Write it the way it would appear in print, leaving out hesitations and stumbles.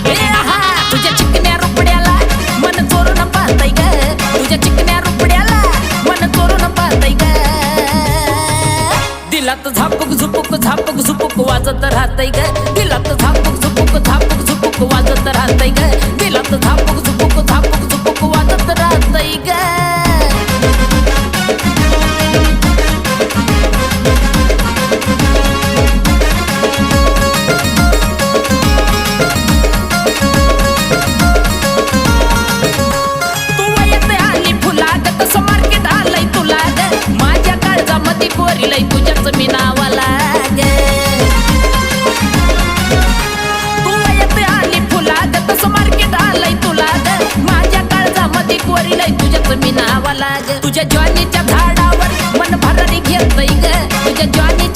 ए आहा तुझ्या चिकन्या रुपड्याला मन चोरून पाहतय ग तुझ्या चिकन्या रुपड्याला मन चोरून पाहतय ग दिलात झापूक झुपूक झापूक झुपूक वाजत राहतय ग दिलात झापूक झुपूक झापूक झुपूक वाजत राहतय ग दिलात झापूक झुपूक झापूक झुपूक वाजत राहतय ग पोरीलाई तुझ्याच मी नावाला ग तू येते आली फुला ग तसं मार्केट आलंय तुला ग माझ्या काळजामध्ये पोरीलाई तुझ्याच मी नावाला ग तुझ्या ज्वानीच्या झाडावर मन भरारी घेतय ग तुझ्या ज्वानी